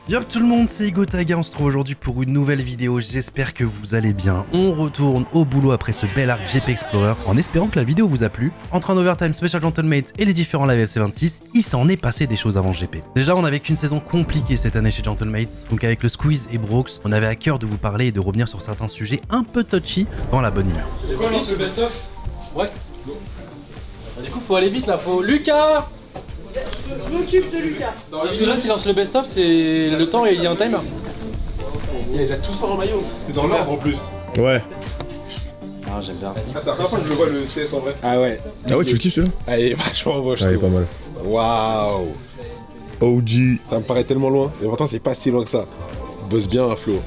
Yo tout le monde, c'est Gotaga, on se trouve aujourd'hui pour une nouvelle vidéo, j'espère que vous allez bien. On retourne au boulot après ce bel arc GP Explorer, en espérant que la vidéo vous a plu. Entre un overtime, Special Gentlemate et les différents live FC26, il s'en est passé des choses avant le GP. Déjà, on avait qu'une saison compliquée cette année chez Gentlemate, donc avec le Squeeze et Brooks, on avait à cœur de vous parler et de revenir sur certains sujets un peu touchy dans la bonne humeur. C'est quoi, on lance le best-of? Ouais. Du coup, faut aller vite là, faut... Lucas! Je m'occupe de Lucas. Parce que là, s'il lance le best-of, c'est le temps et il y a un timer. Il y a déjà tout ça en maillot. C'est dans l'ordre en plus. Ouais. Ah, j'aime bien. Ah, c'est la première fois que je le vois le CS en vrai. Ah ouais. Ah ouais, tu le kiffes celui-là? Ah, il est vachement beau, je Ah, il est trouve. pas mal. Waouh. OG. Ça me paraît tellement loin. Et pourtant, c'est pas si loin que ça. Bosse bien, hein, Flo.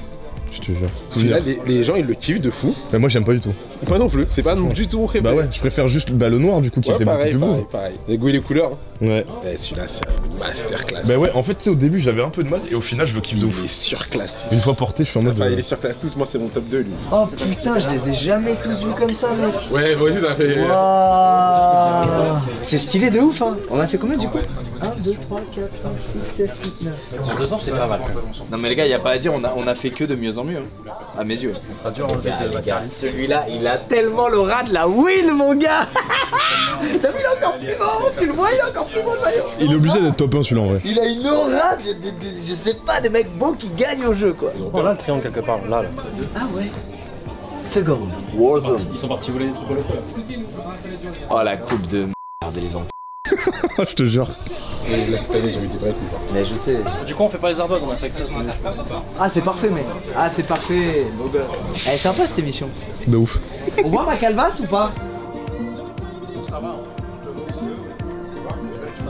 Je te jure. Celui-là, les gens, ils le kiffent de fou. Mais moi, j'aime pas du tout. Moi non plus. C'est pas du tout mon préféré. Bah ouais, je préfère juste le noir du coup qui Ouais, était pareil, beaucoup plus pareil, beau. pareil. Les goûts et les couleurs. Hein. Ouais. Eh, celui-là, c'est une masterclass. Bah ouais, en fait, tu sais, au début, j'avais un peu de mal et au final, je le kiffe de Il ouf. est surclasse tous. Une fois porté, je suis en mode. Enfin, il est surclasse tous. Moi, c'est mon top 2, lui. Oh putain, je les ai jamais tous vus comme ça, mec. Ouais, moi aussi, ça fait. Waouh. C'est stylé de ouf, hein. On a fait combien du coup 1, 2, 3, 4, 5, 6, 7, 8, 9. Sur 2 ans, c'est pas mal. Non mais les gars, y a pas à dire, on a fait que de mieux en mieux, hein, à mes yeux. Ce sera dur à enlever de Baccaris. Celui-là, il a tellement le rat de la win, mon gars. T'as vu, il est encore plus beau, tu le vois, il est encore plus beau le maillot. Il est obligé d'être top 1 celui-là en vrai. Il a une aura je sais pas, des mecs beaux qui gagnent au jeu, quoi. Oh là, le triangle quelque part, là. Ah ouais. Seconde. Ils sont partis voler des trucs au loco là. Oh la coupe de merde, les enfants. Je te jure. Et là, cette année, ils ont eu des vrais coups. Hein. Mais je sais. Du coup, on fait pas les ardoises, on a fait que ça. Ah, c'est parfait, mec. Ah, c'est parfait, beau gosse. Elle est sympa cette émission. De ouf. On voit ma calvasse ou pas?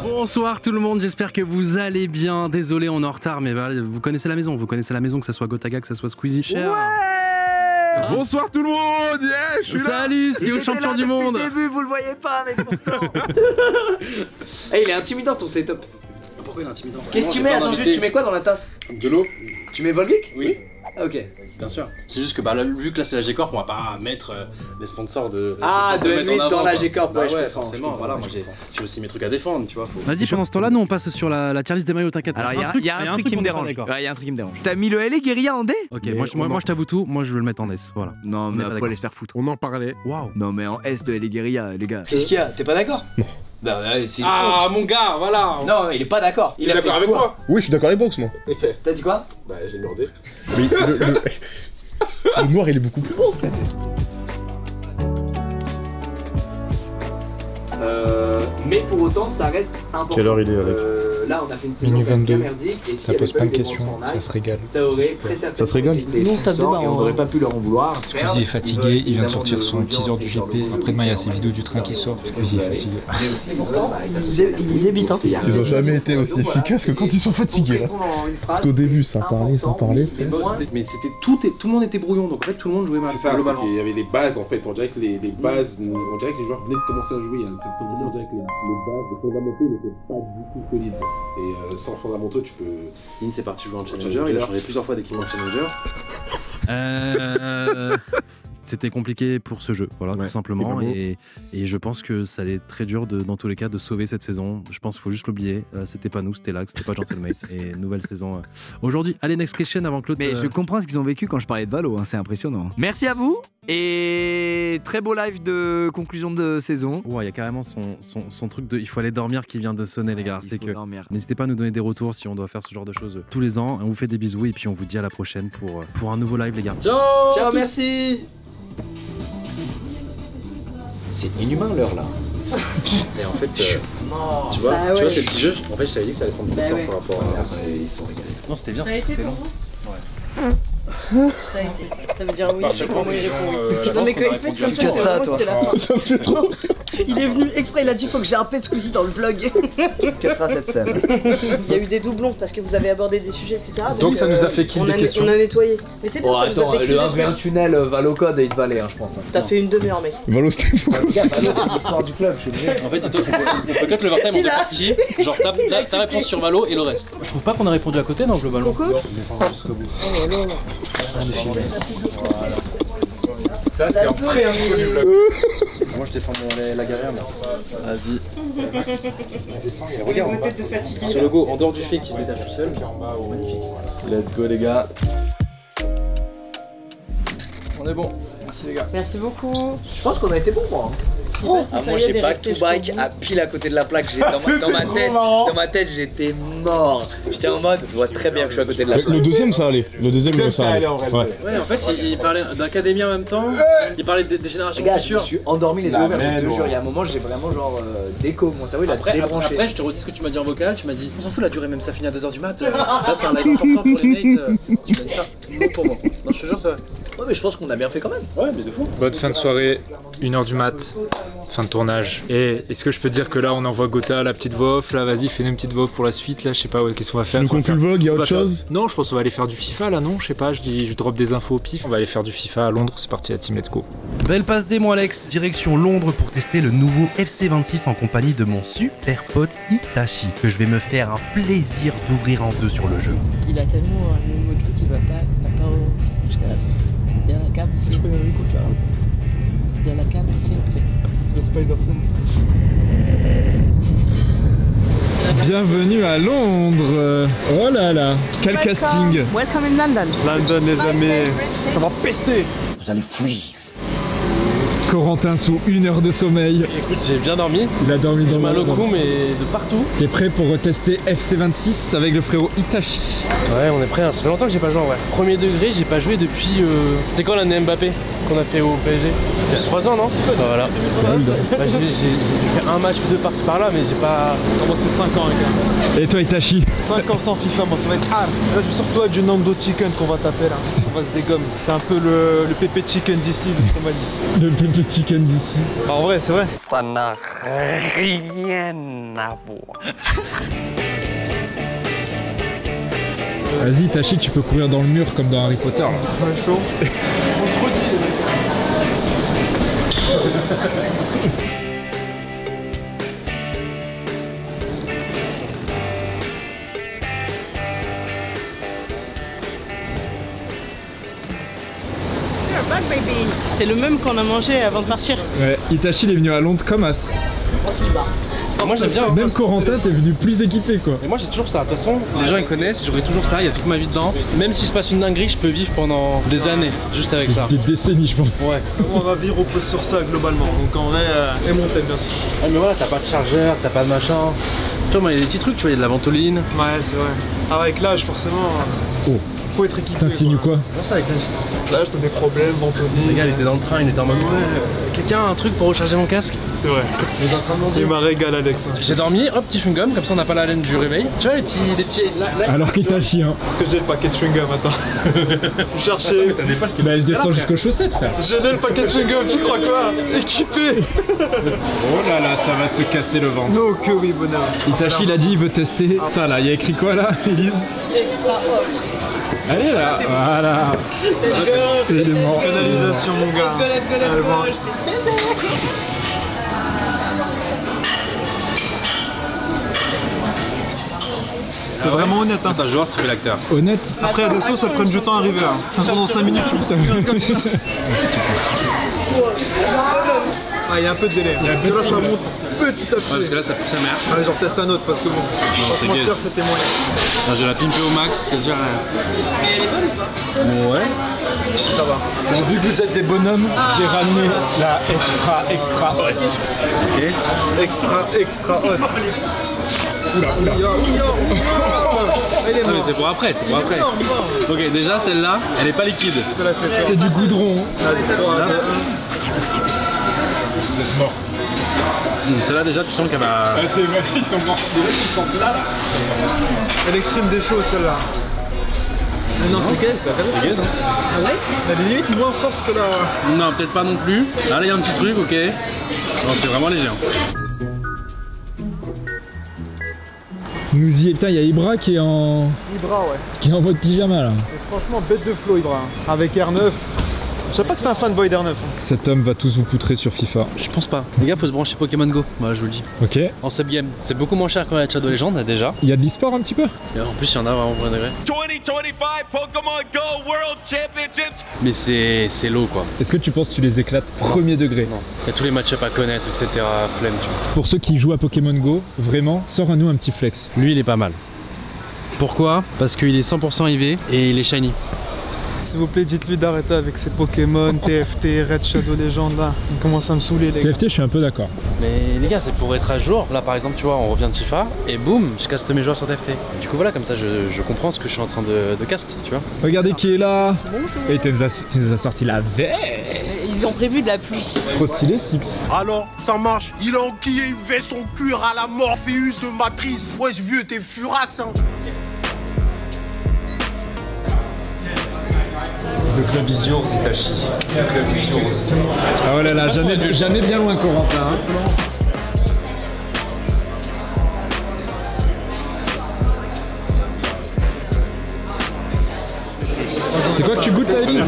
Bonsoir tout le monde, j'espère que vous allez bien. Désolé, on est en retard, mais bah, vous connaissez la maison, que ça soit Gotaga, que ça soit Squeezy Cher. Bonsoir tout le monde. Yeah, je suis là. Salut, c'est le champion du monde. Au début, vous le voyez pas, mais pourtant. Eh, il est intimidant ton setup. Pourquoi il est intimidant? Qu'est-ce que tu mets? Attends, juste, tu mets quoi dans la tasse? De l'eau. Tu mets Volvic? Oui. Ah, ok. Bien sûr. C'est juste que bah, là, vu que là c'est la G-Corp, on va pas mettre les sponsors de. Ah, de mettre en M8 avant, dans la quoi. G-Corp, Bah ouais, je ouais, comprends, forcément. je Voilà, comprends, moi j'ai aussi mes trucs à défendre, tu vois. Vas-y, pendant ce temps-là, nous on passe sur la tier list des maillots, t'inquiète. Alors, il y a un truc qui me dérange. Ouais, il y a un truc qui me dérange. T'as mis le LA Guerilla en D? Ok, Mais moi je t'avoue tout, moi je veux le mettre en S, voilà. Non, On est mais pas après, d'accord. aller se faire foutre. On en parlait. Waouh. Non, mais en S de LA Guerilla, les gars. Qu'est-ce qu'il y a? T'es pas d'accord? Non. Bah, c'est une Ah, honte. mon gars, voilà. Non, il est pas d'accord. Il est d'accord avec moi. Oui, je suis d'accord avec Brooks moi. Ok. T'as dit quoi? Bah, j'ai demandé. Mais le noir, il est beaucoup plus beau. Mais pour autant, ça reste important. Quelle heure il est, Alex? Là, on a fait une saison Minuit 22. merdique. Et Ça pose plein de questions, ça se régale. Ça aurait très certainement. Ça se régale. Nous, on se tape des barres et on n'aurait pas pu leur en vouloir. Squeezie est fatigué, il vient de sortir son teaser du GP. Après-demain, il y a ses vidéos du train qui sortent. Squeezie est fatigué. Et pourtant, Il débite, hein. Ils ont jamais été aussi efficaces que quand ils sont fatigués là. Parce qu'au début, ça parlait. Mais c'était tout le monde était brouillon, donc en fait tout le monde jouait mal. C'est ça, c'est globalement. qu'il y avait les bases en fait. On dirait que les bases, on dirait que les joueurs venaient de commencer à jouer. Il y a certains moments, on dirait que les bases, les fondamentaux n'étaient pas du tout solides. Et sans fondamentaux, tu peux. In c'est parti jouer en Challenger, il a changé plusieurs fois d'équipement de Challenger. C'était compliqué pour ce jeu, voilà, Ouais, tout simplement. et Et je pense que ça allait être très dur dans tous les cas de sauver cette saison. Je pense qu'il faut juste l'oublier. C'était pas nous, c'était Lax, c'était pas Gentlemate. Et nouvelle saison aujourd'hui. Allez, next question avant que l'autre. Mais je comprends ce qu'ils ont vécu quand je parlais de Valo, hein, c'est impressionnant. Merci à vous et très beau live de conclusion de saison. Ouais, il y a carrément son truc de il faut aller dormir qui vient de sonner, les gars. C'est que n'hésitez pas à nous donner des retours si on doit faire ce genre de choses tous les ans. On vous fait des bisous et puis on vous dit à la prochaine pour un nouveau live, les gars. Ciao. Ciao, merci. C'est inhumain l'heure là. Et en fait, Non. tu vois, Bah ouais. c'est le petit jeu. En fait, je t'avais dit que ça allait prendre beaucoup de Bah temps ouais. par rapport à. Ils sont régalés. Non, c'était bien. Ça a été c'était pour long. vous? Ça a été. Ça veut dire oui. Bah, Je sais pas pense comment il que répond. je Non pense mais qu'on quand a il fait répondu comme à ça, tout. c'est vraiment que c'est la fin. Ça me fait trop. Il est venu exprès, il a dit il faut que j'ai un pet Squeezie dans le vlog. Cut cette scène. Il y a eu des doublons parce que vous avez abordé des sujets, etc. Donc ça nous a fait kill on des a, questions. On a nettoyé. Mais c'est bien, Oh ça nous attends, a fait kill le des 1 v 1 trucs. tunnel Valocode Ace Valley, hein, je pense. T'as fait une demi-heure, mec. Valo, c'était fou. Gars, Valo, c'est l'histoire du club, je suis obligé. En fait, on peut cut l'overtime en deux parties. Genre, ta réponse sur Valo et le reste. Je trouve pas qu'on a répondu à côté, non, globalement. Coco. Non, jusqu'au bout. Oh non, non. Ça, c'est en pré-intro du vlog. Moi je défends la guerrière. Vas-y. Regarde, sur le go, en dehors du fait qu'il se détache tout seul. Magnifique. Let's go les gars. On est bon. Merci les gars. Merci beaucoup. Je pense qu'on a été bon, moi. Moi j'ai back to back à pile à côté de la plaque. Dans ma tête j'étais mort. J'étais en mode, je vois très bien que je suis à côté de la plaque. Le deuxième ça allait. Le deuxième ça allait. Ouais, en fait il parlait d'académie en même temps. Il parlait des générations Gars, je futures. me suis endormi les yeux ouverts, je te jure. Il y a un moment, j'ai vraiment genre déco. Mon cerveau il a débranché. Après je te redis ce que tu m'as dit en vocal. Tu m'as dit, on s'en fout la durée, même ça finit à 2h du mat. Là c'est un live important pour les mates. Tu m'as dit ça, mot pour mot. Non, je te jure, ça va. Ouais, mais je pense qu'on a bien fait quand même. Ouais, mais de fou. Bonne fin de soirée, 1h du mat, fin de tournage. Et est-ce que je peux dire que là on envoie Gotha la petite voix off, là vas-y fais-nous une petite voix off pour la suite, là je sais pas ouais, qu'est-ce qu'on va faire. Donc on conclut le vlog, il y a autre chose? Non, je pense qu'on va aller faire du FIFA là, non, je sais pas, je drop des infos au pif, on va aller faire du FIFA à Londres, c'est parti à Team Let's Go. Belle passe démo Alex, direction Londres pour tester le nouveau FC26 en compagnie de mon super pote Itachi, que je vais me faire un plaisir d'ouvrir en deux sur le jeu. Il a tellement un nouveau truc qu'il va pas jusqu'à la fin. Il y a la câble ici. Je connais l'écoute là. Il y a la câble ici après. C'est le Spider-Sense. Bienvenue à Londres. Oh là là, quel casting. Welcome in London. London les amis, ça va péter. Vous allez fuir. Corentin sous 1 heure de sommeil. Écoute, j'ai bien dormi. Il a dormi dans mal au cou, mais de partout. T'es prêt pour retester FC26 avec le frérot Itachi? Ouais, on est prêt. Ça fait longtemps que j'ai pas joué en vrai. Premier degré, j'ai pas joué depuis. C'était quand l'année Mbappé qu'on a fait au PSG? 3 ans, non? Bah voilà. Bah, j'ai dû faire un match ou deux par-ci par-là, mais j'ai pas. Moi ça fait 5 ans les gars. Et toi Itachi? 5 ans sans FIFA, moi ça va être hard. Là je suis surtout du Nando Chicken qu'on va taper là. On va se dégommer. C'est un peu le pépé chicken d'ici, de ce qu'on m'a dit. Le pépé chicken d'ici. En vrai, c'est vrai. Ça n'a rien à voir. Vas-y Itachi, tu peux courir dans le mur comme dans Harry Potter là. Ouais, chaud. On se redit les mecs. C'est le même qu'on a mangé avant de partir. Ouais, Itachi il est venu à Londres comme as. Moi j'aime bien. Même Corentin, t'es venu plus équipé quoi. Et moi j'ai toujours ça. De toute façon, les gens ils connaissent, j'aurai toujours ça. Il y a toute ma vie dedans. Même s'il se passe une dinguerie, je peux vivre pendant des années juste avec ça. Des décennies, je pense. Ouais. On va vivre repose sur ça globalement. Donc en vrai, et monter bien sûr. Ah, mais voilà, t'as pas de chargeur, t'as pas de machin. Tu vois, moi il y a des petits trucs, tu vois, il y a de la ventoline. Ouais, c'est vrai. Avec l'âge, forcément, Oh. faut être équipé. T'insinues quoi? C'est ça avec l'âge. L'âge, t'as des problèmes, ventoline. Les gars, il était dans le train, il était en mode ouais, quelqu'un a un truc pour recharger mon casque? C'est vrai. Il est en train de Tu mentir. m'as régalé, Alex. J'ai dormi, hop, petit chewing-gum, comme ça on n'a pas la laine du réveil. Tu vois, les petits. Là, Alors qu'Itachi, hein. Est-ce que j'ai le paquet de chewing-gum? Attends. Chercher. Bah elle descend jusqu'aux chaussettes, frère. J'ai le paquet de chewing-gum, tu crois quoi? Équipé. Oh là là, ça va se casser le ventre. No que oui, bonheur. Itachi il a dit il veut tester ça là. Il y a écrit quoi là, Elise? Allez là, voilà. Élément. Canalisation, mon gars. C'est vraiment honnête, hein. Attends, je vais voir si tu fais l'acteur. Honnête. Après, il y a des sauces, ça prend du temps à arriver. Hein. Pendant 5 minutes, je me souviens comme ça. Ah, il y a un peu de délai. Parce que là, ça monte petit à petit. Ouais, parce que là ça pue sa mère. Allez, j'en teste un autre parce que bon, c'est franchement, gay. c'était moyen. Non, j'ai la pimper au max, c'est déjà. Mais elle est bonne ou pas? Ouais. Ça va. Bon, vu que vous êtes des bonhommes, j'ai ramené la extra hot. Ok. Extra hot. Oula. Elle est Non, mais morte. c'est pour après, c'est pour après. Ok, déjà celle-là, elle est pas liquide. Ça l'a fait peur. C'est du goudron. Allez, 3, 2, 1. Vous êtes morts. Celle-là déjà tu sens qu'elle va. C'est vrai, ils sont morts. Les mecs ils sont là. Elle exprime des choses celle-là. Mais non, c'est gaze, C'est gaze, hein. Ah ouais? Elle est limite moins forte que la. Non, peut-être pas non plus. Là, il y a un petit truc, ok. Non, c'est vraiment léger. Hein. Nous y est, il y a Ibra qui est en Ibra, ouais. qui est en mode pyjama là. Et franchement, bête de flow, Ibra. Avec R9, Je savais pas que c'était un fanboy d'R9. Cet homme va tous vous poutrer sur FIFA. Je pense pas. Les gars, faut se brancher Pokémon Go. Voilà, je vous le dis. Ok. En sub-game. C'est beaucoup moins cher que la Shadow Legends déjà. Il y a de l'e-sport un petit peu. Et en plus, il y en a vraiment pour un degré. 2025 Pokémon Go World Championships. Mais c'est low quoi. Est-ce que tu penses que tu les éclates premier degré? Non. Il y a tous les match-up à connaître, etc. Flemme, tu vois. Pour ceux qui jouent à Pokémon Go, vraiment, sors à nous un petit flex. Lui, il est pas mal. Pourquoi? Parce qu'il est 100% IV et il est shiny. S'il vous plaît, dites-lui d'arrêter avec ces Pokémon, TFT, Red Shadow Legends là. Il commence à me saouler les gars. TFT, je suis un peu d'accord. Mais les gars, c'est pour être à jour. Là, par exemple, tu vois, on revient de FIFA et boum, je caste mes joueurs sur TFT. Et du coup, voilà, comme ça, je comprends ce que je suis en train de cast, tu vois. Regardez qui est là. Bonjour. Et tu nous as sorti la veste. Ils ont prévu de la pluie. Trop stylé, Six. Alors, ça marche. Il a enquillé une veste en cuir à la Morpheus de Matrice. Wesh, vieux, t'es furax, hein. The Club is yours, Itachi. The Club is yours. Ah oh là là, jamais bien loin Corentin. Hein. C'est quoi que tu goûtes, Taïli?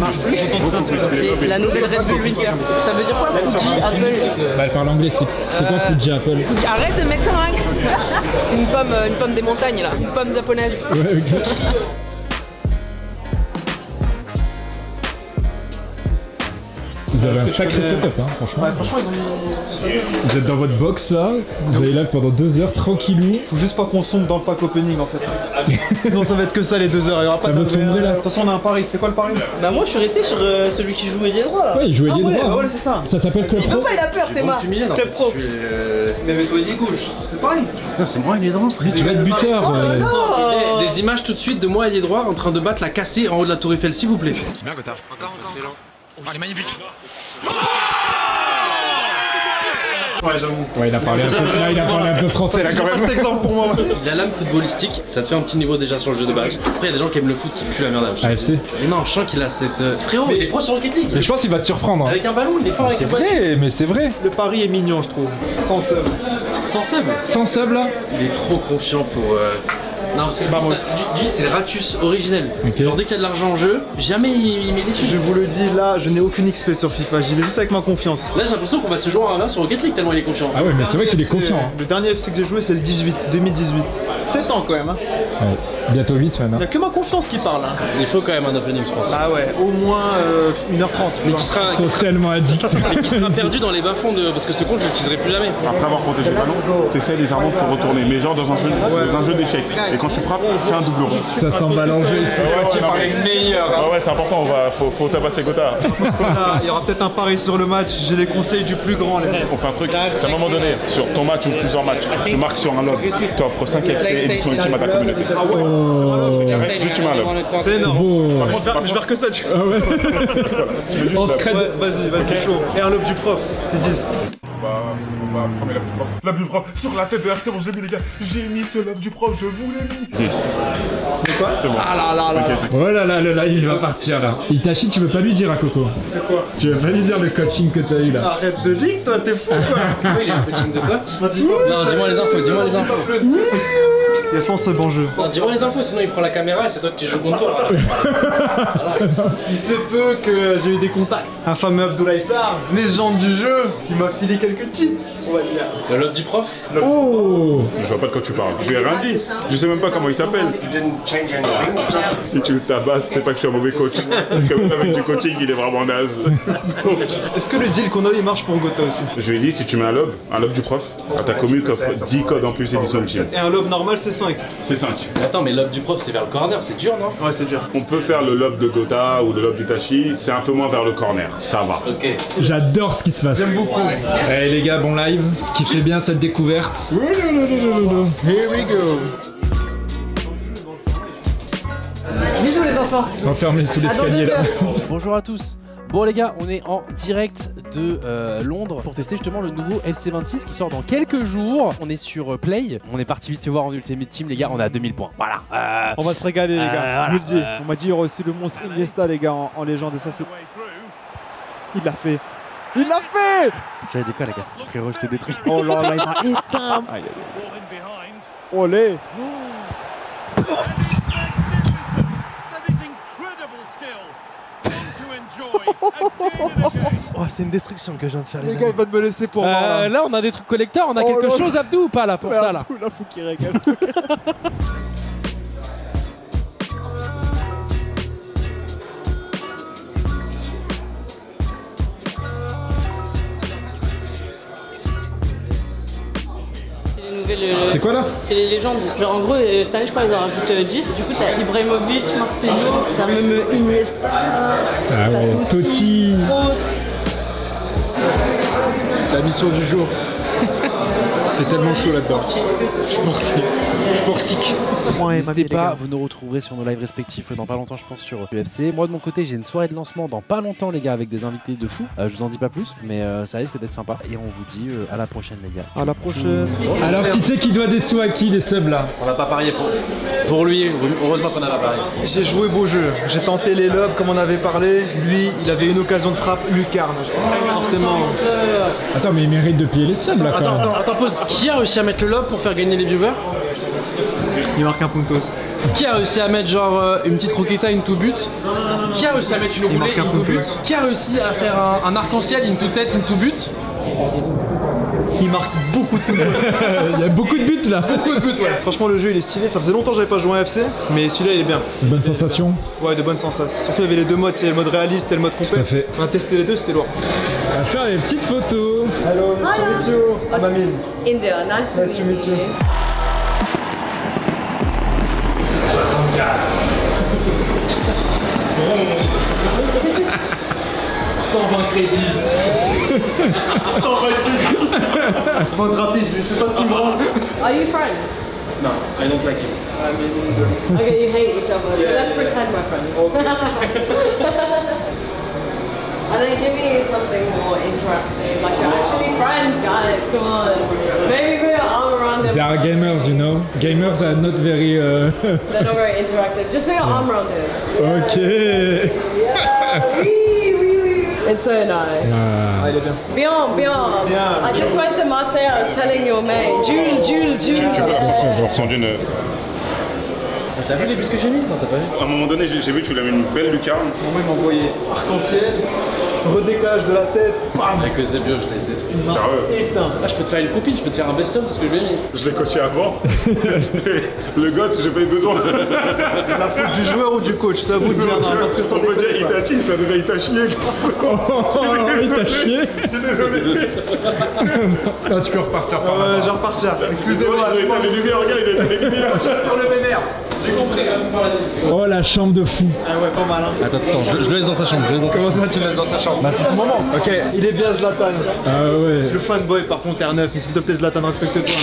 C'est la nouvelle Red Bull Winter. Ça veut dire quoi, Fuji Apple? Bah, elle parle anglais, Six. C'est quoi Fuji Apple? Arrête de mettre ça dans la... Une pomme des montagnes là, une pomme japonaise. Ouais, ok. Vous avez un sacré setup, hein, franchement. Ouais, franchement, ils ont... Vous êtes dans votre box là, vous allez live pendant 2 heures tranquillou. Faut juste pas qu'on sombre dans le pack opening en fait. Sinon ça va être que ça les 2 heures, il y aura pas de sombrer là. De toute façon on a un pari, c'était quoi le pari? Bah moi je suis resté sur celui qui jouait les droits là. Ouais, il jouait les droits. Ouais, c'est ça. Ça s'appelle Club Pro. Pourquoi il a peur, Théma? Club Pro. Mais mets-toi les gauche, c'est pareil. C'est moi, il est droit, frère. Tu vas être buteur. Des images tout de suite de moi, il est droit, en train de battre la cassée en haut de la tour Eiffel, s'il vous plaît. C'est bien, Gotthard. Encore. Oh, elle est magnifique. Ouais, j'avoue. Ouais, il a parlé un peu français là quand même. C'est pas cet exemple pour moi. La lame footballistique, ça te fait un petit niveau déjà sur le jeu de base. Après, il y a des gens qui aiment le foot qui puent la merde à AFC. Mais non, je sens qu'il a cette. Frérot, il est pro sur Rocket League. Mais je pense qu'il va te surprendre. Avec un ballon, il est fort avec C'est un ballon. vrai, mais c'est vrai. Le pari est mignon, je trouve. Sans sub. Sans sub. Sans sub là. Il est trop confiant pour. Non, parce que lui c'est le Ratus originel. Okay. Genre, dès qu'il y a de l'argent en jeu, jamais il met des dessus. Je vous le dis là, je n'ai aucune XP sur FIFA, j'y vais juste avec ma confiance. Là, j'ai l'impression qu'on va se jouer en 1 sur Rocket League tellement il est confiant. Ah ouais, mais c'est vrai qu'il est confiant. Le dernier FC que j'ai joué, c'est le 2018. 7 ans quand même. Hein. Ouais. Bientôt 8 Il maintenant. n'y a que ma confiance qui parle. Hein. Il faut quand même un opening, je pense. Ah ouais, au moins 1h30. Mais qui sera, Ils sont tellement addicts. et qui sera perdu dans les bas-fonds de. Parce que ce compte, je l'utiliserai plus jamais. Après avoir protégé le ballon, t'essaies légèrement de te retourner, mais genre dans un jeu d'échecs. Et quand tu frappes, fais un double rond. Ça s'emballe en jeu, il se fait coacher par les meilleurs. Ah ouais, c'est important, faut tabasser Gotthard. Il y aura peut-être un pari sur le match, j'ai les conseils du plus grand. Les gars. On fait un truc, c'est à un moment donné, sur ton match ou plusieurs matchs, tu marques sur un log, tu offres 5 FC édition ultime à ta communauté. Ah ouais. Juste tu mets un log. C'est énorme. Beau. Je vais faire que ça, tu vois. Ah ouais. On se crée. Vas-y, chaud. Et un lobe du prof, c'est 10. On va prendre l'ab du prof sur la tête de RC, j'ai mis les gars, j'ai mis ce lab du prof, je vous l'ai mis. 10. Mais quoi? C'est bon. Ah là. Oh là là, le live il va partir là. Itachi, tu veux pas lui dire à Coco? C'est quoi? Tu veux pas lui dire le coaching que t'as eu là? Arrête de leak, toi, t'es fou quoi. Oui, il est le coaching de quoi? Non, dis-moi les infos, dis-moi les infos. Il y a 100 subs en jeu. Non, dis-moi les infos, sinon il prend la caméra et c'est toi qui joues contre toi. Voilà. Il se peut que j'ai eu des contacts. Un fameux Abdoulaye Sarr, légende du jeu, qui m'a filé quelques tips, on va dire. Le lobe du prof? Oh! Je vois pas de quoi tu parles. Je lui ai rien dit. Je sais même pas comment il s'appelle. Si tu le tabasses, c'est pas que je suis un mauvais coach. C'est que même avec du coaching, il est vraiment naze. Est-ce que le deal qu'on a eu marche pour Gotha aussi? Je lui ai dit, si tu mets un lob du prof, à ta commune, t'offres 10 codes en plus édition ultime. Et un lobe normal, c'est 5. C'est 5. Attends, mais lobe du prof c'est vers le corner, c'est dur non? Ouais, c'est dur. On peut faire le lob de Gotha ou le lob d'Itachi, c'est un peu moins vers le corner. Ça va. Ok. J'adore ce qui se passe. J'aime beaucoup. Allez les gars, bon live. Kiffez bien cette découverte. Here we go. Bisous les enfants. Enfermés sous l'escalier là. Bonjour à tous. Bon les gars, on est en direct de Londres pour tester justement le nouveau FC26 qui sort dans quelques jours. On est sur Play, on est parti vite voir en Ultimate Team les gars, on est à 2000 points. Voilà. On va se régaler les gars, je vous le dis. On m'a dit il y aura aussi le monstre Iniesta les gars en légende et ça c'est... Il l'a fait. Il l'a fait. J'avais dit quoi les gars? Frérot, je t'ai détruit. Oh là là, il m'a éteint. Aïe, aïe, aïe. Olé. Oh, c'est une destruction que je viens de faire, Les gars, il va me laisser pour moi. Là, on a des trucs collecteurs, on a quelque chose, Abdou, ou pas là pour ça là? Là, faut qu'il régale. C'est quoi là? C'est les légendes. Genre en gros, cette année je crois ils en rajoutent 10. Du coup t'as Ibrahimovic, Marcelo, t'as même Iniesta. Ah ouais, Totti. La mission du jour. C'est tellement chaud là-dedans. Je suis portique. N'hésitez pas, vous nous retrouverez sur nos lives respectifs dans pas longtemps, je pense, sur UFC. Moi de mon côté, j'ai une soirée de lancement dans pas longtemps, les gars, avec des invités de fou. Je vous en dis pas plus, mais ça risque d'être sympa. Et on vous dit à la prochaine, les gars. À la prochaine. Alors, qui c'est qui doit des sous à qui, des subs là? On n'a pas parié pour lui, heureusement qu'on a pas parié. J'ai joué beau jeu. J'ai tenté les lobes comme on avait parlé. Lui, il avait une occasion de frappe. Lucarne. Forcément. Attends, mais il mérite de payer les subs là quand même. Attends, pause. Qui a réussi à mettre le lob pour faire gagner les viewers? Il marque un puntos. Qui a réussi à mettre genre une petite croqueta into but? Qui a réussi à mettre une roulée into but? Qui a réussi à faire un arc-en-ciel into tête into but? Il marque beaucoup de buts. Il y a beaucoup de buts là. Beaucoup de buts, ouais. Franchement, le jeu il est stylé. Ça faisait longtemps que j'avais pas joué à FC, mais celui-là il est bien. De bonnes sensations. Ouais, de bonnes sensations. Surtout il y avait les deux modes, il y avait le mode réaliste et le mode complet. Tout à fait. On a testé les deux, c'était lourd. On va faire les petites photos. Hello, nice to meet you. Mamine. India, nice to meet you. 120 crédits. 120 crédits. Vote rapide, je sais pas ce qu'il me rend. Are you friends? No, I don't like him. Okay, you hate each other. So let's pretend we're friends. And then give me something more interactive. Like you're actually friends, guys. Come on. Maybe put your arm around him. They are gamers, you know. Gamers are not very. They're not very interactive. Just put your arm around him. Okay. Yeah. It's so nice. Ah. Bien. I just went to Marseille. I was telling your mate, Jules. J'en sens d'une. T'as vu les buts que j'ai mis? Non, t'as pas vu? À un moment donné, j'ai vu que tu lui avais une belle lucarne. Moi, il m'a envoyé arc-en-ciel, redécage de la tête, bam. Avec Zebio, je l'ai détruit. Sérieux? Éteint. Là, je peux te faire une copine, je peux te faire un best-of parce que je l'ai mis. Je l'ai coaché avant. Le goth, j'ai pas eu besoin. C'est la faute du joueur ou du coach, ça vous de dire, non, parce que ça on peut dire Itachi, ça devait Itachi. Il t'a chié. Je suis désolé. Ah, tu peux repartir par là. je vais repartir. Excusez-moi. Ils ont éteint les lumières, regarde, ils ont éteint les lumières. Juste pour le vénère. J'ai compris. Oh la chambre de fou. Ah ouais, pas mal. Hein. Attends, je le laisse dans sa chambre. Comment ça tu le laisses dans sa chambre? Bah c'est ce moment. Ok. Il est bien Zlatan. Ah ouais. Le fanboy par contre R9, mais s'il te plaît Zlatan, respecte-toi.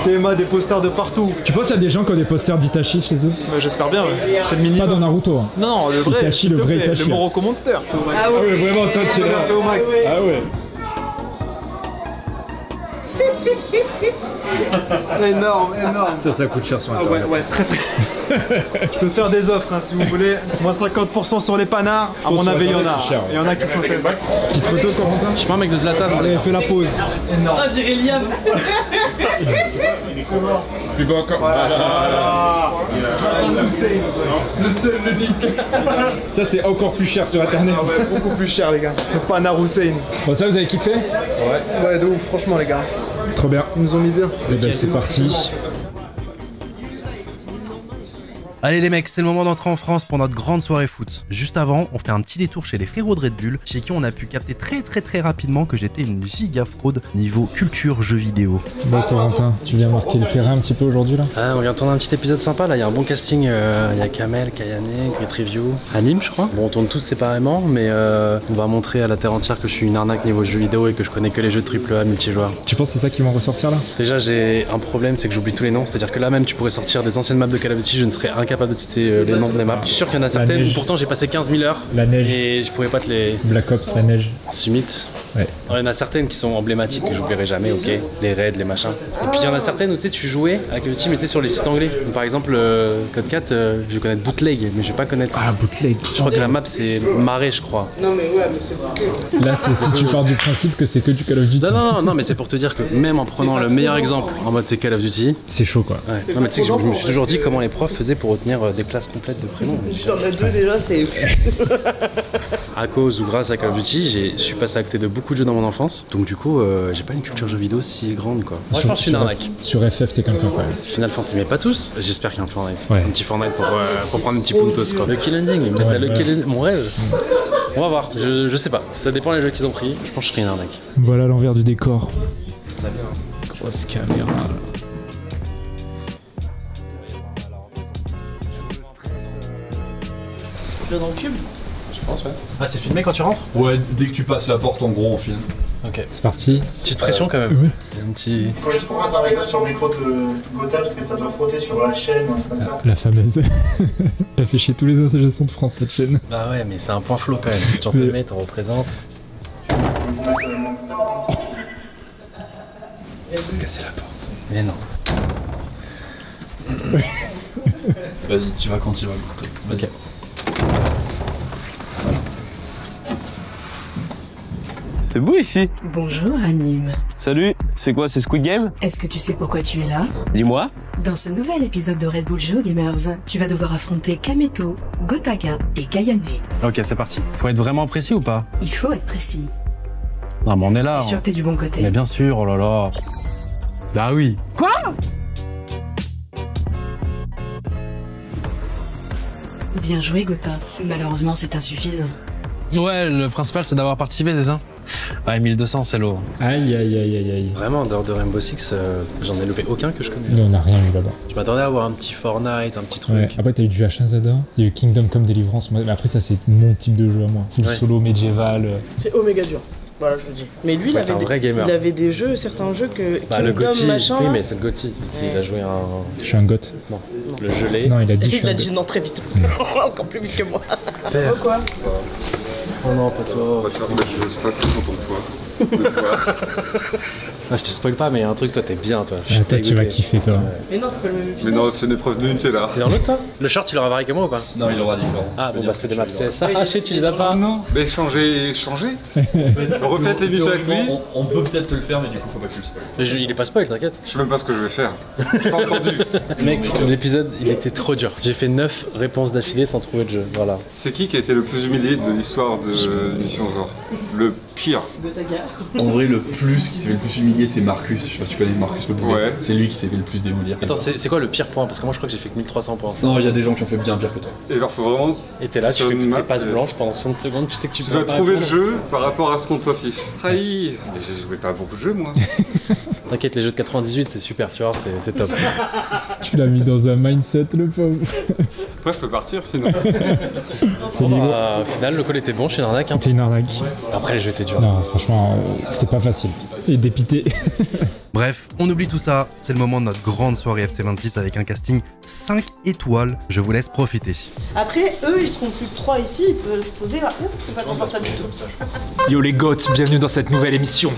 TMA, des posters de partout. Tu penses qu'il y a des gens qui ont des posters d'Itachi chez eux? J'espère bien, ouais. C'est le minimum. Pas dans Naruto. Hein. Non, le vrai. Itachi, le vrai Itachi. Le Morocco Monster. Ah ouais. Vraiment, toi tu es là. Au max. Ah ouais. Énorme. Ça coûte cher sur internet. Ouais, très. Je peux faire des offres hein, si vous voulez. Moi 50% sur les panards. À mon avis, il y en a. Il y en a qui sont intéressants. Petite photo, Corentin? Je suis pas un mec de Zlatan. Allez, fais la pause. Énorme. Oh, dirait Liam. Plus bas encore. Voilà. Zlatan Hussein. Le seul, l'unique. Ça c'est encore plus cher sur internet. Ah ouais, beaucoup plus cher les gars. Le Panar Hussein. Bon ça vous avez kiffé? Ouais, de ouf, franchement les gars. Trop bien. Ils nous ont mis bien. Et ben c'est parti. Allez les mecs, c'est le moment d'entrer en France pour notre grande soirée foot. Juste avant, on fait un petit détour chez les frérots de Red Bull, chez qui on a pu capter très rapidement que j'étais une giga fraude niveau culture jeux vidéo. Bon Corentin, tu viens marquer le terrain un petit peu aujourd'hui là? Ah, on vient tourner un petit épisode sympa là, il y a un bon casting, il y a Kamel, Kayane, Great Review, Anime je crois. Bon on tourne tous séparément mais on va montrer à la terre entière que je suis une arnaque niveau jeux vidéo et que je connais que les jeux AAA multijoueurs. Tu penses que c'est ça qui va en ressortir là? Déjà j'ai un problème, c'est que j'oublie tous les noms, c'est à dire que là même tu pourrais sortir des anciennes maps de Call of Duty, je ne serais incapable de citer les noms des maps. Je suis sûr qu'il y en a certaines, pourtant j'ai passé 15 000 heures La neige. et je pouvais pas te les... Black Ops, la neige. Summit. Ouais. Alors, il y en a certaines qui sont emblématiques que j'oublierai jamais, ok. Les raids, les machins. Et puis il y en a certaines où tu sais, tu jouais avec le team, mais tu sais, sur les sites anglais. Donc, par exemple, Code 4, je vais connaître Bootleg, mais je vais pas connaître. Ah, Bootleg. Je crois que la map c'est Marais, je crois. Non, mais ouais, mais c'est Là, c'est si tu pars du principe que c'est que du Call of Duty. Non, mais c'est pour te dire que même en prenant le meilleur exemple en mode c'est Call of Duty, c'est chaud quoi. Ouais. Non, mais tu sais que je me suis toujours dit comment les profs faisaient pour retenir des classes complètes de prénoms. T'en as deux déjà, c'est. À cause ou grâce à Call of Duty, j'ai su passer à côté de beaucoup de jeux dans mon enfance. Donc du coup, j'ai pas une culture jeux vidéo si grande quoi. Moi je pense que je suis une arnaque. Sur FF, t'es quelqu'un quand même. Final Fantasy, mais pas tous. J'espère qu'il y a un Fortnite. Ouais. Un petit Fortnite pour prendre un petit puntos quoi. Le Kill Ending, mon rêve. On va voir, je sais pas. Ça dépend des jeux qu'ils ont pris. Je pense que je serai une arnaque. Voilà l'envers du décor. Ça vient. Grosse caméra. Dans le cube? Je pense, ouais. Ah, c'est filmé quand tu rentres? Ouais, dès que tu passes la porte, en gros, on filme. Ok. C'est parti. Petite pression quand même. Oui. Un petit. Faut juste qu'on fasse un réglage sur le micro de Gotha parce que ça doit frotter sur la chaîne ou un truc comme ça. La fameuse. Ça fait chier tous les associations de France cette chaîne. Bah ouais, mais c'est un point flot quand même. Tu t'en te mets, t'en représentes. T'as cassé la porte. Mais non. Vas-y, tu vas quand tu vas. Vas-y. Ok. C'est beau ici. Bonjour Anime. Salut, c'est quoi, c'est Squid Game? Est-ce que tu sais pourquoi tu es là? Dis-moi. Dans ce nouvel épisode de Red Bull Geo Gamers, tu vas devoir affronter Kameto, Gotaga et Kayane. Ok, c'est parti. Faut être vraiment précis ou pas? Il faut être précis. Non, mais on est là. T'es sûr que t'es du bon côté? Mais bien sûr, oh là là. Bah oui. Quoi? Bien joué Gotha. Malheureusement c'est insuffisant. Ouais, le principal c'est d'avoir participé, c'est ça? Ouais, 1200 c'est lourd. Aïe aïe aïe aïe aïe. Vraiment, en dehors de Rainbow Six, j'en ai loupé aucun que je connais. Nous on a rien eu là-bas. Je m'attendais à avoir un petit Fortnite, un petit truc. Ouais. Après t'as eu du H1Z1, il y a eu Kingdom Come Deliverance, mais après ça c'est mon type de jeu à moi. Full solo, médiéval. C'est Oméga dur. Voilà, je le dis. Mais lui, Ouais, il avait des jeux, certains jeux que. Bah, le Kingdom, Gotti, machin. oui, là. mais c'est le Gotti. Il a joué un. Je suis un goth. Non, le gelé. Non, il a dit. Il a dit non très vite. Encore plus vite que moi. Père. Pourquoi? Oh non, pas toi. Je suis pas content de toi. Ah, je te spoil pas, mais il y a un truc, toi t'es bien, toi. Ah, toi tu vas kiffer, toi. Mais non, c'est pas le même épisode. Mais non, c'est une épreuve de Nutella. T'es dans l'autre, toi? Le short, tu l'auras varié que moi ou pas? Non, il l'aura différent. Ah, bon, bah c'était des maps CS. Ah, je sais, tu les as pas. Non, mais changer. Refaites l'émission avec lui. On peut peut-être te le faire, mais du coup, faut pas que tu le spoil. Mais il est pas spoil, t'inquiète. Je sais même pas ce que je vais faire. J'ai pas entendu. Mec, l'épisode, il était trop dur. J'ai fait 9 réponses d'affilée sans trouver de jeu, voilà. C'est qui a été le plus humilié de l'histoire de l'émission genre? Le pire. En vrai, le plus qui s'est fait le plus humilier, c'est Marcus. Je sais pas si tu connais Marcus le boulet. Ouais. C'est lui qui s'est fait le plus démolir. Attends, c'est quoi le pire point? Parce que moi je crois que j'ai fait que 1300 points. Non, il y a des gens qui ont fait bien pire que toi. Et genre, faut vraiment. Et t'es là, tu fais tes passes blanches pendant 60 secondes, tu sais que tu Tu peux dois pas trouver le répondre. jeu par rapport à ce qu'on t'affiche. Trahi. Mais j'ai joué pas à beaucoup de jeux, moi. T'inquiète, les jeux de 98, c'est super, tu vois, c'est top. Tu l'as mis dans un mindset, le pauvre. Après, je peux partir sinon. Bon, bah, au final, le call était bon chez Narnak. Hein. T'es une arnaque. Après, les jeux étaient durs. Non, franchement, c'était pas facile. Et dépité. Bref, on oublie tout ça. C'est le moment de notre grande soirée FC26 avec un casting 5 étoiles. Je vous laisse profiter. Après, eux, ils seront plus que 3 ici, ils peuvent se poser là. Ouh, c'est pas confortable du tout. Yo les goths, bienvenue dans cette nouvelle émission.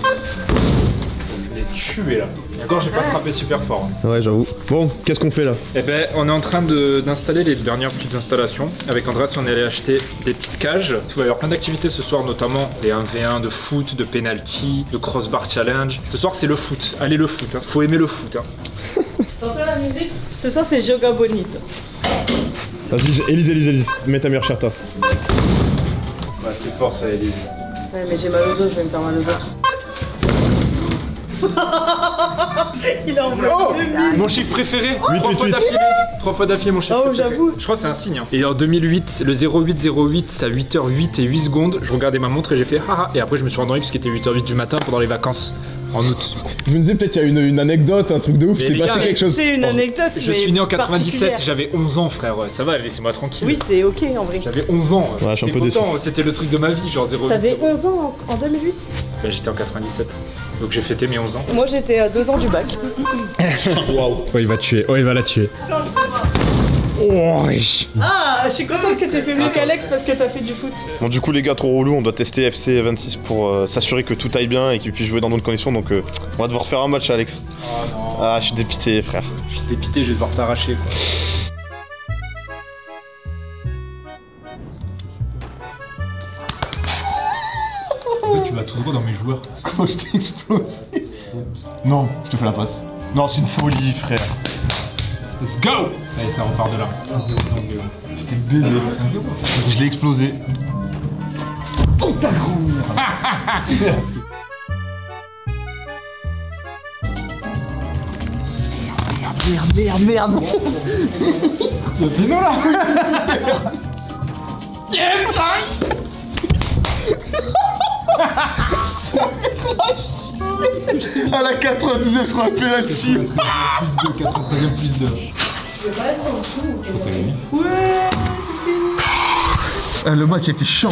Je l'ai tué là. Encore, j'ai pas frappé super fort. Ouais, j'avoue. Bon, qu'est-ce qu'on fait là? Eh ben, on est en train d'installer les dernières petites installations. Avec Andreas, on est allé acheter des petites cages. Il va y avoir plein d'activités ce soir, notamment des 1v1 de foot, de penalty, de crossbar challenge. Ce soir, c'est le foot. Allez, le foot. Hein. Faut aimer le foot. Hein. T'entends la musique? C'est ça, c'est Joga Bonito. Vas-y, Elise, mets ta meilleure charta. Ouais, c'est fort ça, Elise. Ouais, mais j'ai mal aux os, je vais me faire mal aux os. Il est en blanc. Oh, mon chiffre préféré. 3 fois d'affilée. 3 fois d'affilée, mon chiffre Oh, préféré. j'avoue. Je crois que c'est un signe. Hein. Et en 2008, le 0808, c'est à 8h08 et 8 secondes. Je regardais ma montre et j'ai fait haha. Et après, je me suis endormi parce qu'il était 8h08 du matin pendant les vacances en août. Je me disais peut-être qu'il y a une anecdote, un truc de ouf, Mais c'est les passé gars, quelque chose. C'est une anecdote. Je suis né en 97, particulière. j'avais 11 ans, frère. Ça va, laissez-moi tranquille. Oui, c'est ok en vrai. J'avais 11 ans. Ouais, je suis un peu J'étais déçu. content, c'était le truc de ma vie, genre 08. T'avais 11 ans en 2008? Bah, j'étais en 97. Donc j'ai fêté mes 11 ans. Moi j'étais à 2 ans du bac. Waouh. Oh, il va tuer. Oh, il va la tuer. Oh Ah, je suis contente que t'aies fait mieux qu'Alex parce que t'as fait du foot. Bon, du coup, les gars, trop relou, on doit tester FC26 pour s'assurer que tout aille bien et qu'il puisse jouer dans d'autres conditions. Donc, on va devoir faire un match, Alex. Oh non. Ah, je suis dépité, frère. Je suis dépité, je vais devoir t'arracher quoi. Tu vas tout droit dans mes joueurs. Comment je t'ai explosé? Non, je te fais la passe. Non, c'est une folie, frère. Let's go! Ça y est, ça repart de là. 1-0. J'étais baisé. 1-0. Je l'ai explosé. Oh ta gros! Merde. Y'a Pino là! Yes! À la 92e, je crois, penalty. Plus 2, 93e plus 2. Le match était chiant.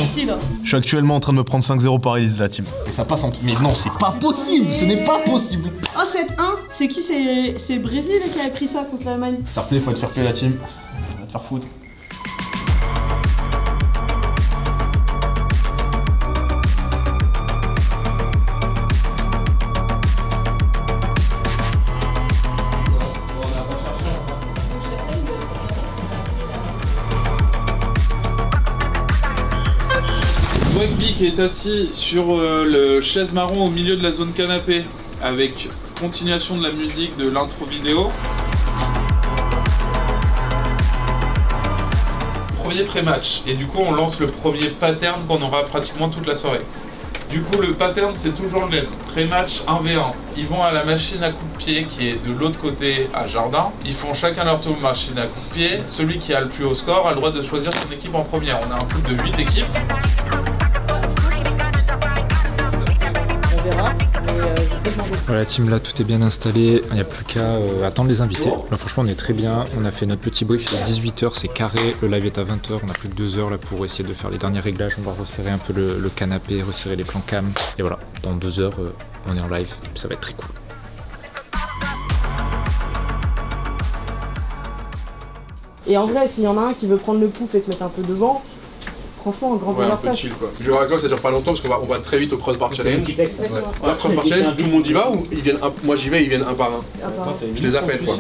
Je suis actuellement en train de me prendre 5-0 par Elise, la team. Et ça passe en tout. Mais non, c'est pas possible, ce n'est pas possible. Oh, 7-1, c'est qui? C'est le Brésil qui avait pris ça contre l'Allemagne. Fair play, faut être fair play, la team. On va te faire foutre. Rugby qui est assis sur le chaise marron au milieu de la zone canapé avec continuation de la musique de l'intro vidéo. Premier pré-match et du coup on lance le premier pattern qu'on aura pratiquement toute la soirée. Du coup le pattern c'est toujours le même, pré-match 1v1. Ils vont à la machine à coups de pied qui est de l'autre côté à Jardin. Ils font chacun leur tour machine à coups de pied. Celui qui a le plus haut score a le droit de choisir son équipe en première. On a un pool de 8 équipes. Voilà, team, là tout est bien installé, il n'y a plus qu'à attendre les invités. Là franchement on est très bien, on a fait notre petit brief, il est 18 h, c'est carré, le live est à 20 h, on a plus que 2 heures là pour essayer de faire les derniers réglages, on va resserrer un peu le canapé, resserrer les plans cam, et voilà, dans 2 heures on est en live, ça va être très cool. Et en vrai, s'il y en a un qui veut prendre le pouf et se mettre un peu devant, franchement, un grand ouais, un peu chill quoi. Je vois avec toi, ça dure pas longtemps parce qu'on va très vite au crossbar challenge. Là, crossbar challenge, tout le monde y va ou ils viennent moi j'y vais, ils viennent un par un. Je les appelle quoi.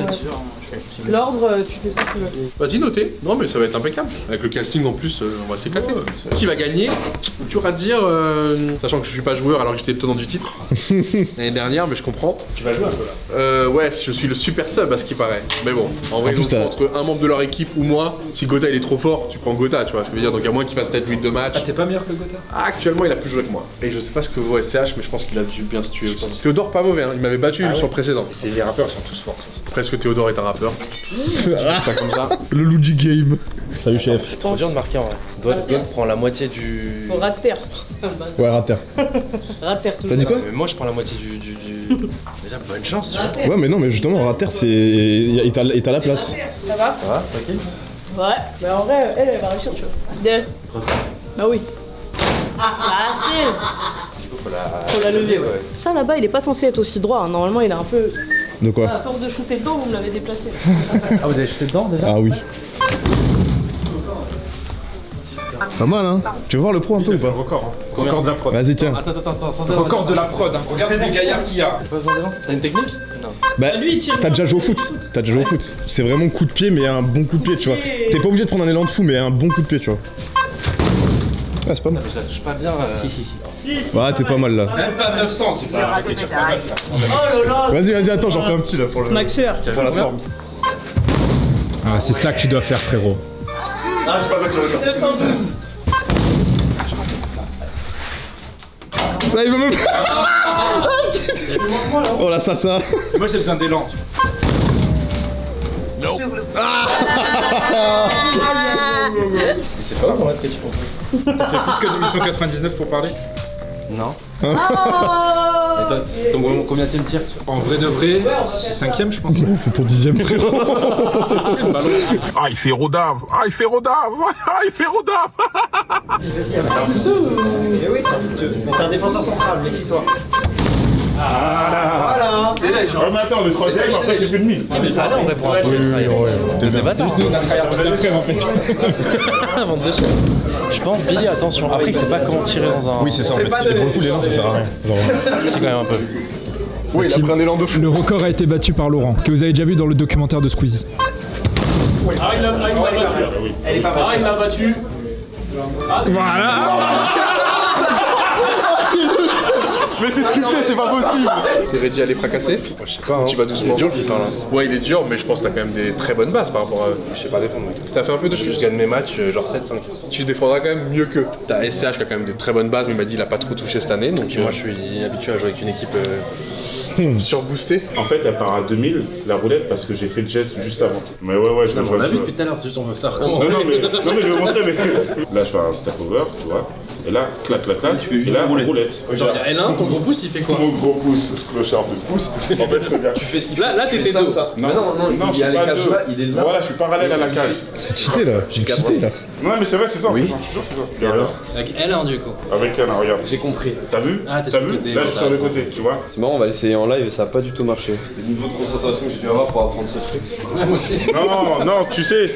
L'ordre, tu fais ce que tu veux. Vas-y, notez. Non, mais ça va être impeccable. Avec le casting en plus, on va s'éclater. Qui va gagner? Tu auras à dire, sachant que je suis pas joueur alors que j'étais le tenant du titre l'année dernière, mais je comprends. Tu vas jouer un peu là. Ouais, je suis le super sub à ce qui paraît. Mais bon, en vrai, entre un membre de leur équipe ou moi, si Gotha il est trop fort, tu prends Gotha, tu vois. Je veux dire, donc à moins qu'il fasse peut-être 8 de match. Ah, t'es pas meilleur que Gotha? Actuellement, il a plus joué que moi. Et je sais pas ce que vaut SCH, mais je pense qu'il a dû bien se tuer aussi. Théodore, pas mauvais, hein. Il m'avait battu sur le précédent. Les rappeurs sont tous forts. Presque Théodore est un rappeur. Ça comme ça. Le loup du game. Salut chef. C'est trop dur de marquer en vrai. Doit prend la moitié du. Faut rater. Ouais, rater. Rater tout. T'as dit quoi? Mais moi je prends la moitié du. Déjà bonne chance. Ouais, mais non, mais justement, rater c'est. Il t'a la place. Ça va? Ça va, tranquille? Ouais, mais en vrai, elle va réussir, tu vois. Bah oui. Facile. Du coup, faut la lever, ouais. Ça là-bas, il est pas censé être aussi droit. Hein. Normalement, il est un peu. De quoi? À force de shooter dedans, vous me l'avez déplacé. Ah, vous avez shooté dedans déjà? Ah oui. Pas mal, hein? Tu veux voir le pro un peu ou pas? Record, hein. Record de la prod. Vas-y, tiens. Attends, sans record de la prod, hein. Regarde les gaillards qu'il y a. T'as une technique? Non. Bah, t'as déjà joué au foot. T'as déjà joué au foot. C'est vraiment coup de pied, mais un bon coup de pied, tu vois. T'es pas obligé de prendre un élan de fou, mais un bon coup de pied, tu vois. Ouais, c'est pas mal. Je la touche pas bien. Ouais, t'es pas mal là. Même pas 900, c'est pas que tu pas mal, frère. Oh là là. Vas-y, attends, j'en fais un petit là pour le. Maxer. Pour la forme. Ah, c'est ça que tu dois faire, frérot. Ah, je sais pas quoi tu regardes. Là, il va me. Oh là, ça. Moi j'ai besoin d'élan. C'est pas comment est-ce que tu proposes? T'as fait plus que 899 pour parler? Non. Oh. Et toi, c'est ton combien de tir? En vrai de vrai, c'est 5ème je pense. C'est ton 10ème frérot. Ah il fait rodave. Mais oui, c'est un fouteux. Mais c'est un défenseur central, méfie-toi. Voilà. C'est là, genre. Ouais, mais attends, le troisième, après c'est plus de 1000. Mais ça allait en vrai pour un c'est des bâtards. Nous on a travaillé en deuxième en fait. Avant de déchets. Je pense, Billy, attention. Après, il sait pas comment tirer dans un. Oui, c'est ça en fait. Et pour le coup, les lances ça sert à rien. C'est quand même un peu. Oui, il a pris un élan de fou. Le record a été battu par Laurent, que vous avez déjà vu dans le documentaire de Squeezie. Ah, il l'a battu. Elle est pas Ah, il l'a battu. Voilà. Mais c'est sculpté, c'est pas possible. T'es ready à les fracasser? Je sais pas, hein. Tu vas doucement. Il est dur, FIFA, là. Ouais, il est dur, mais je pense que t'as quand même des très bonnes bases par rapport à. Je sais pas défendre. T'as fait un peu de Je gagne mes matchs genre 7-5. Tu défendras quand même mieux que. T'as SCH qui a quand même des très bonnes bases, mais il m'a dit il a pas trop touché cette année, donc Moi, je suis habitué à jouer avec une équipe. surboostée. En fait, elle part à 2000, la roulette, parce que j'ai fait le geste juste avant. Mais ouais, je le vois. On a vu depuis tout à l'heure, c'est juste on veut savoir comment. Non, mais je vais vous montrer. Mais... Là, je fais un step over, tu vois. Et là, clac. Tu fais juste et là, la roulette. Genre, il y a L1, ton gros pouce, il fait quoi? Mon gros pouce, ce clochard de pouce. En fait, regarde. Tu fais. Là, t'étais dos. Non, je suis pas deux. il est là. Voilà, je suis parallèle à la cage. C'est cheaté là, j'ai cheaté là. Non, mais c'est vrai, c'est ça. Oui. C'est ça. Et alors? Avec L1 du coup. Avec un, regarde. J'ai compris. T'as vu? Ah, t'es sur le vu? côté. Là, je suis sur le côté, tu vois. C'est marrant, on va l'essayer en live et ça a pas du tout marché. Le niveau de concentration que j'ai dû avoir pour apprendre ce truc. Non, tu sais.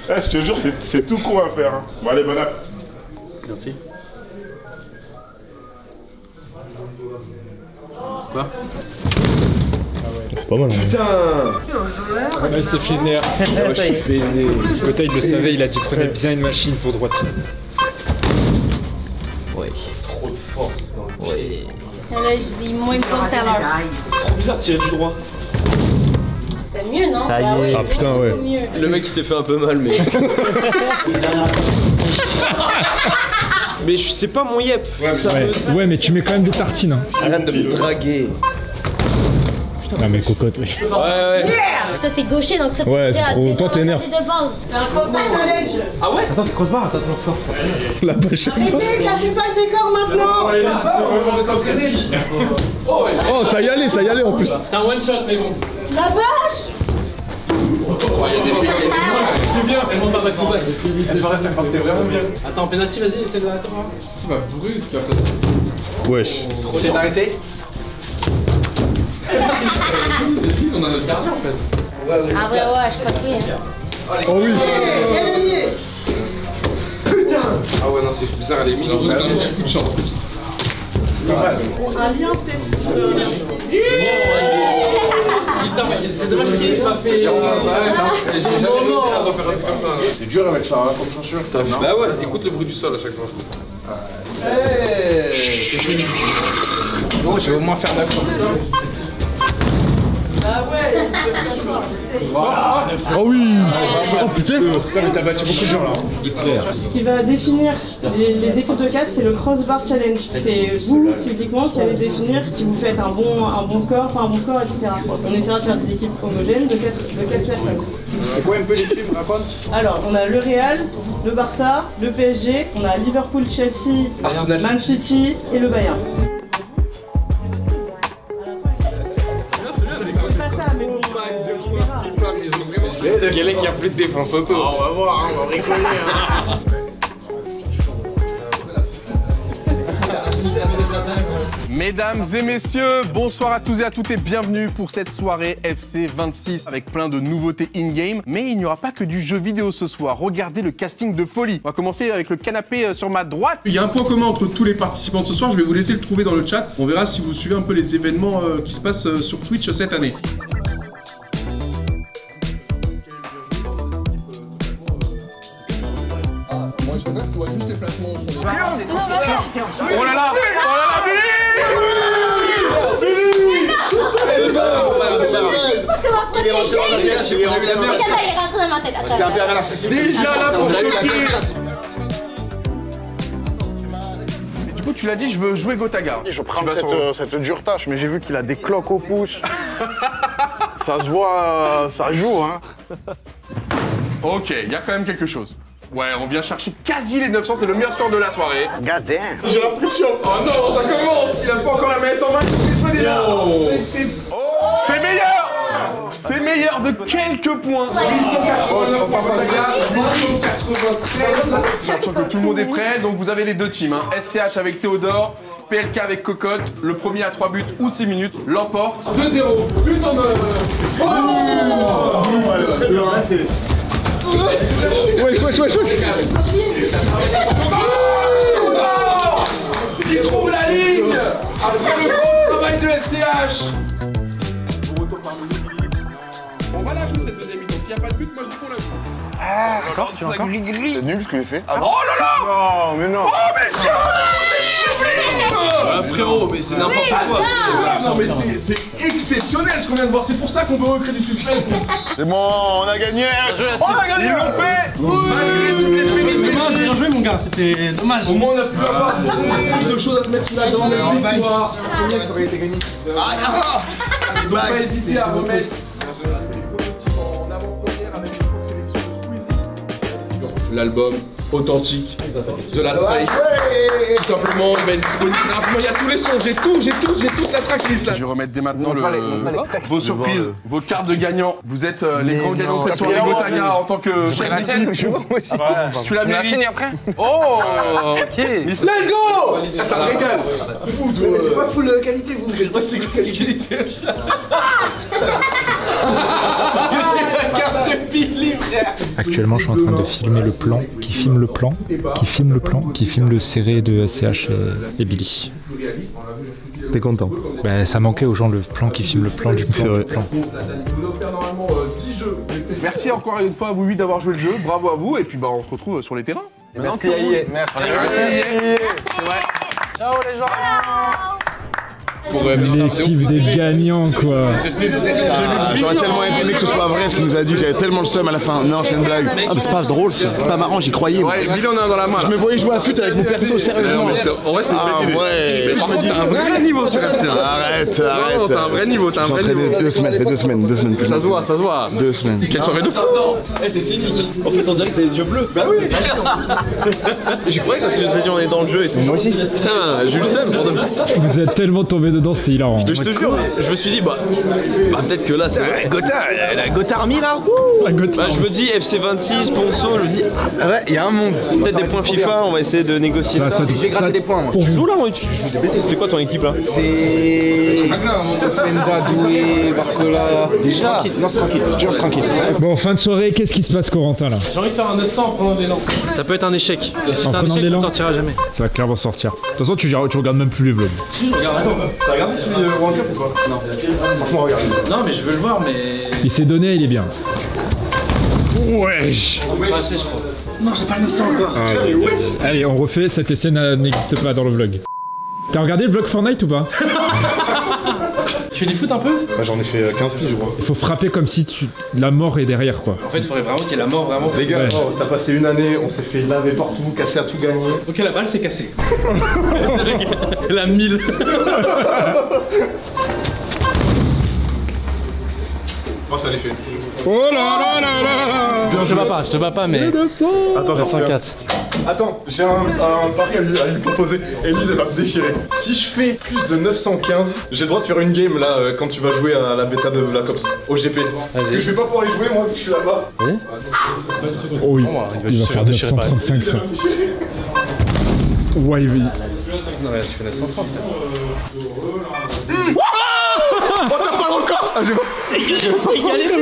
Je te jure, c'est tout con à faire. Hein. Bon, allez, bon app. Merci. Quoi? C'est pas mal. Putain! Ouais, il s'est fait nerf. Je suis baisé. Gotha il le savait, il a dit prenez bien une machine pour droite. Ouais. Trop de force dans le Ouais. Là, je dis moins de temps tout à l'heure. C'est trop bizarre de tirer du droit. C'est mieux, non? Ça y est. Bah oui, Ah, putain, ouais. beaucoup mieux. Le mec il s'est fait un peu mal, mais. Mais c'est pas mon yep. Ouais, mais tu mets quand même des tartines. Hein. Arrête de me draguer. Non, mais cocotte, wesh. Ouais. Toi, t'es gaucher, donc toi, Ouais, c'est trop- toi, t'es énervé. de base. C'est un crossbar challenge. Ah ouais? Attends, c'est crossbar, attends, toujours fort. La poche. Arrêtez, cassez pas le décor maintenant. Oh, ça y allait en plus. C'est un one shot, mais bon. La vache. C'est bien, elle monte pas back to back. C'était vraiment bien. Attends, penalty, vas-y, essaie de l'arrêter. Tu vas brûler, tu vas. Wesh. C'est d'arrêter? On a notre gardien en fait. Ah, ouais, je suis pas pris. Oh oui. Ah ouais, non, c'est bizarre, elle est mise. On a beaucoup de chance. Pas mal. Un lien peut-être. Putain, mais c'est dommage qu'il ait pas fait. J'ai jamais réussi à refaire un truc comme ça. C'est dur avec ça, comme chaussure. Bah ouais, écoute le bruit du sol à chaque fois. Bon, je vais au moins faire 900. Ah ouais. Oh oui. Oh putain. Mais t'as battu beaucoup de gens là. Ce qui va définir les équipes de 4, c'est le crossbar challenge. C'est vous, physiquement, qui allez définir si vous faites un bon score, pas un bon score, etc. On essaiera de faire des équipes homogènes de 4 personnes. C'est quoi un peu l'équipe, raconte? Alors, on a le Real, le Barça, le PSG, on a Liverpool, Chelsea, Arsenal, Man City et le Bayern. C'est pas ça, mais bon, on verra. Quel est qui a plus de défense auto? On va voir, on va rigoler. Mesdames et messieurs, bonsoir à tous et à toutes et bienvenue pour cette soirée FC 26 avec plein de nouveautés in-game. Mais il n'y aura pas que du jeu vidéo ce soir, regardez le casting de folie. On va commencer avec le canapé sur ma droite. Il y a un point commun entre tous les participants de ce soir, je vais vous laisser le trouver dans le chat. On verra si vous suivez un peu les événements qui se passent sur Twitch cette année. Moi je regarde, tu vois juste les placements. Oh là là, C'est un pervers narcissique. Déjà là pour choquer. Du coup, tu l'as dit, je veux jouer Gotaga. Je prends cette dure tâche, mais j'ai vu qu'il a des cloques au pouce. Ça se voit, ça joue, hein. Ok, il y a quand même quelque chose. Ouais, on vient chercher quasi les 900, c'est le meilleur score de la soirée. God damn. J'ai l'impression. Oh non, ça commence. Il a pas encore la manette en main, il faut jouer déjà. C'est meilleur. C'est meilleur de quelques points. 893. J'ai l'impression que tout le monde est prêt, donc vous avez les deux teams. Hein. SCH avec Théodore PLK avec cocotte, le premier à 3 buts ou 6 minutes l'emporte. 2-0, but en œuvre. Qui trouve la ligne après le gros travail de SCH. On va la jouer cette deuxième mi-temps. S'il n'y a pas de but, moi je dis qu'on la joue. Ah, d'accord, tu encore gris. C'est nul ce que j'ai fait. Ah, oh là là. Non, mais non. Oh, mais frérot, mais c'est n'importe quoi. Non, mais c'est exceptionnel ce qu'on vient de voir. C'est pour ça qu'on veut recréer du suspense. C'est bon, on a gagné. On a gagné. Ils l'ont fait. Malgré toutes les Dommage, bien joué mon gars, c'était dommage. Au moins on a pu avoir plus de choses à se mettre sous la dent. Ils n'ont pas hésité à remettre en avant-première avec une sélection de Squeezie. L'album authentique, The Last Race. Tout simplement, il va être disponible rapidement. Il y a tous les sons, j'ai toute la tracklist là. Je vais remettre dès maintenant vos surprises, vos cartes de gagnants. Vous êtes les grands gagnants de cette soirée Gotaga en tant que. Je ferai la tienne. Tu la mérites après. Oh, ok. Let's go. Ça me régale. C'est pas full qualité, vous. C'est pas si qualité. Actuellement, je suis en train de filmer le plan, qui filme le plan, qui filme le plan, qui filme le serré de SCH et Billy. T'es content? Bah, ça manquait aux gens le plan qui filme le plan du plan. Merci encore une fois à vous 8 d'avoir joué le jeu, bravo à vous, et puis bah on se retrouve sur les terrains. Merci à Yé. Merci. Ciao les gens. L'équipe des gagnants quoi. J'aurais tellement aimé que ce soit vrai ce qu'il nous a dit, j'avais tellement le seum à la fin. Non, c'est une blague. Ah mais c'est pas drôle ça, c'est pas marrant, j'y croyais. Ouais, Billy on a un dans la main. Je me voyais jouer à fut avec mon perso, sérieusement. En vrai c'est une belle idée. Ouais. Par contre t'as un vrai niveau sur FC. Arrête. T'as un vrai niveau, t'as un vrai niveau. J'ai entraîné 2 semaines, ça fait 2 semaines. Ça se voit. 2 semaines. Quelle soirée de fou. C'est cynique. En fait on dirait que t'as les yeux bleus. Bah oui. J'y croyais quand tu nous as dit on est dans le jeu et tout. Moi aussi. Putain, j'ai eu le seum pour de vrai. Vous êtes tellement tombé dedans, c'était hilarant. Je te jure, je me suis dit, bah peut-être que là c'est vrai. La Gotha Army là. Bah, je me dis FC26, Ponceau, je me dis, ah ouais, il y a un monde. Peut-être des points FIFA, on va essayer de négocier ça. J'ai gratté des points moi. Tu joues là, moi tu joues des BC. C'est quoi ton équipe là? C'est. Penda, Doué, Barcola. Déjà. Non, c'est tranquille, je reste tranquille. Bon, fin de soirée, qu'est-ce qui se passe Corentin là? J'ai envie de faire un 900 en prenant des élan. Ça peut être un échec. Et si c'est un échec, ça ne sortira jamais. Ça va clairement sortir. De toute façon, tu regardes même plus les vlogs. Si, je regarde. T'as regardé celui de World Cup ou pas? Non. Franchement, regarde. Non, mais je veux le voir, mais. Il s'est donné, il est bien. Wesh. Non, j'ai pas le 900 encore. Allez, on refait, cet essai n'existe pas dans le vlog. T'as regardé le vlog Fortnite ou pas? Tu fais du foot un peu? Bah, j'en ai fait 15 piges, je crois. Il faut frapper comme si la mort est derrière quoi. En fait, il faudrait vraiment qu'il y ait la mort vraiment. Les gars, t'as passé une année, on s'est fait laver partout, casser à tout gagner. Ok, la balle s'est cassée. Elle a 1000. Oh, ça l'est fait. Oh là là là là. Je te bats pas, mais. Attends, 904. Attends, j'ai un pari à lui proposer. Elise, elle va me déchirer. Si je fais plus de 915, j'ai le droit de faire une game là quand tu vas jouer à la bêta de Black Ops au GP. Parce que je vais pas pouvoir y jouer moi vu que je suis là-bas. Oh oui, il va faire 935 frère. Ouais, oui. Non, mais tu fais 930. Oh, t'as pas le record! T'as le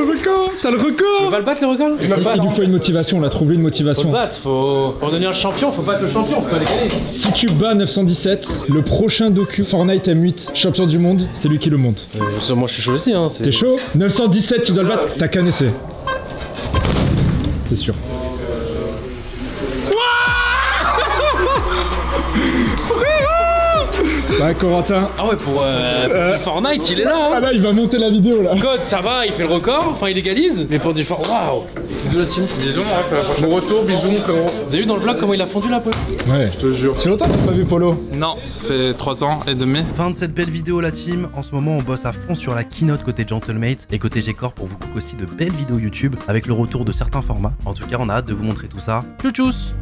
record! T'as le record! Tu vas le battre le record? Il nous faut une motivation, on a trouvé une motivation. Faut le battre, pour devenir le champion, faut battre le champion, faut pas les gagner. Si tu bats 917, le prochain docu Fortnite M8 champion du monde, c'est lui qui le monte. Moi je suis chaud aussi hein. T'es chaud? 917, tu dois le battre, t'as qu'un essai. C'est sûr. Ouais, Corentin. Ah ouais, pour Fortnite, il est là. Ah là, il va monter la vidéo là. Code, ça va, il fait le record, enfin il égalise. Mais pour du Fortnite, waouh. Bisous la team. Bisous, mon Mon retour, bisous mon frérot. Vous avez vu dans le vlog comment il a fondu la peau? Ouais, je te jure. C'est longtemps que t'as pas vu Polo? Non, ça fait 3 ans et demi. Fin de cette belle vidéo la team. En ce moment on bosse à fond sur la keynote côté Gentlemate et côté G-Corp pour vous cook aussi de belles vidéos YouTube avec le retour de certains formats. En tout cas on a hâte de vous montrer tout ça. Tchou tchous.